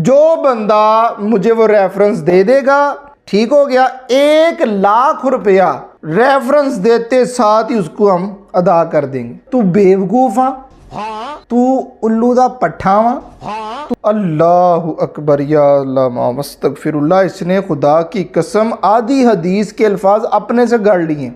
जो बंदा मुझे वो रेफरेंस दे देगा, ठीक हो गया, 1,00,000 रुपया रेफरेंस देते साथ ही उसको हम अदा कर देंगे। तू बेवकूफ हाँ, तू उल्लू दा पट्ठा हाँ, अल्लाह अकबर या अल्लाह मस्तगफिरुल्लाह। इसने खुदा की कसम आधी हदीस के अल्फाज अपने से गढ़ लिए।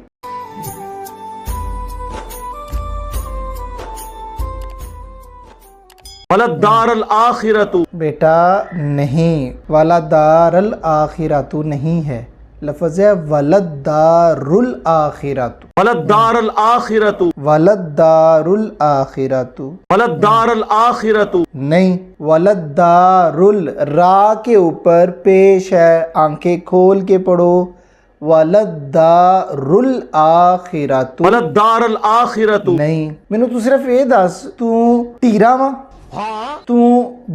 वलद्दारुल आखिरतु, बेटा नहीं, वलद्दारुल आखिरतु नहीं है, लफ्ज़ है वलद्दारुल आखिरतु। वलद्दारुल आखिरतु, वलद्दारुल आखिरतु, वलद्दारुल आखिरतु नहीं, वलद्दारुल, रा के ऊपर पेश है, आंखें खोल के पढ़ो, वलद्दारुल आखिरतु, वलद्दारुल आखिरतु नहीं। मैनू तू सिर्फ ये दस, तू तीरा वा हाँ, तू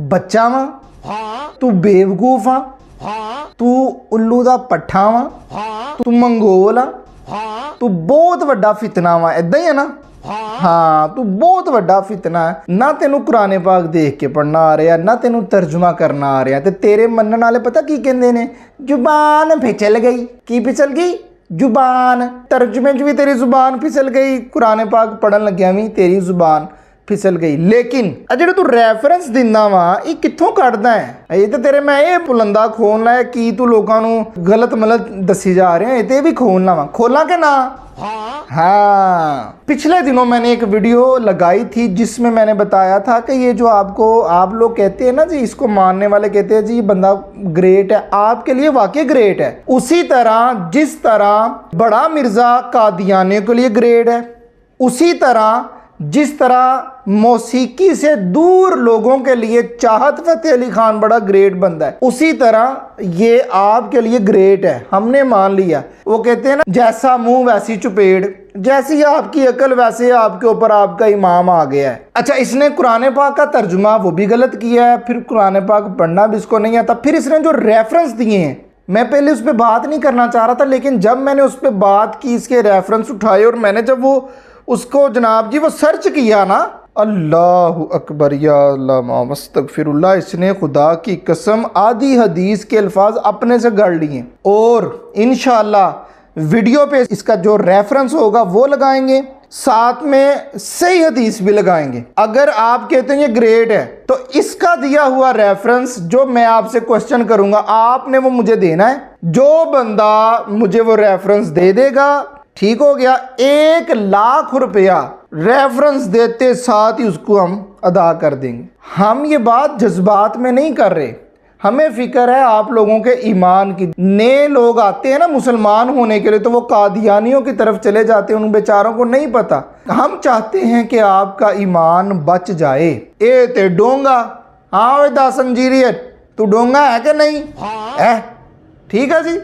बच्चा वा हाँ, तू बेवकूफ वा हाँ, तू उल्लू दा पट्ठा वा हाँ, तू मंगोल आ, हाँ, तू बहुत वड्डा फितना वा, इदां ही है ना। हाँ, तू बहुत वड्डा फितना है ना। तेनू कुरान पाक देख के पढ़ना आ रहा, ना तेनू तर्जुमा करना आ रहा, ते तेरे मनन वाले पता की कहंदे ने, जुबान फिसल गई। की फिसल गई? जुबान। तर्जुमे च भी तेरी जुबान फिसल गई, कुरान पाक पढ़न लग्या भी तेरी जुबान फिसल गई। लेकिन जो तू रेफरेंस दिंदा वा, ये कित्थों कढ़दा है? ये तो तेरे मैं ये पुलंदा खोलना है कि तू लोगों को गलत मलत दसी जा रहे हैं, ये भी खोलना वा। खोला के ना? हाँ, पिछले दिनों मैंने एक वीडियो लगाई थी जिसमें मैंने बताया था कि ये जो आप लोग कहते हैं ना जी, इसको मानने वाले कहते हैं जी ये बंदा ग्रेट है, आपके लिए वाकई ग्रेट है। उसी तरह जिस तरह बड़ा मिर्जा कादियानी के लिए ग्रेट है, उसी तरह जिस तरह मौसीकी से दूर लोगों के लिए चाहत फतेह अली खान बड़ा ग्रेट बंदा है, उसी तरह ये आपके लिए ग्रेट है। हमने मान लिया। वो कहते हैं ना, जैसा मुंह वैसी चुपेड़, जैसी आपकी अकल वैसे आपके ऊपर आपका इमाम आ गया है। अच्छा, इसने कुरान पाक का तर्जुमा वो भी गलत किया है, फिर कुरान पाक पढ़ना भी इसको नहीं आता। फिर इसने जो रेफरेंस दिए हैं, मैं पहले उस पर बात नहीं करना चाह रहा था, लेकिन जब मैंने उस पर बात की, इसके रेफरेंस उठाए और मैंने जब वो उसको जनाब जी वो सर्च किया ना, अल्लाह अकबर या अल्लाह मस्तगफिरुल्लाह। इसने खुदा की कसम आधी हदीस के अल्फाज अपने से गढ़ लिए और इंशाअल्लाह वीडियो पे इसका जो रेफरेंस होगा वो लगाएंगे, साथ में सही हदीस भी लगाएंगे। अगर आप कहते हैं ये ग्रेट है, तो इसका दिया हुआ रेफरेंस जो मैं आपसे क्वेश्चन करूंगा, आपने वो मुझे देना है। जो बंदा मुझे वो रेफरेंस दे देगा, ठीक हो गया, 1,00,000 रुपया रेफरेंस देते साथ ही उसको हम अदा कर देंगे। हम ये बात जज्बात में नहीं कर रहे, हमें फिक्र है आप लोगों के ईमान की। नए लोग आते हैं ना मुसलमान होने के लिए, तो वो कादियानियों की तरफ चले जाते हैं, उन बेचारों को नहीं पता। हम चाहते हैं कि आपका ईमान बच जाए। ए ते डोंगा, हाँ वे दासन जीरी, तू डोंगा है कि नहीं है? ठीक है जी।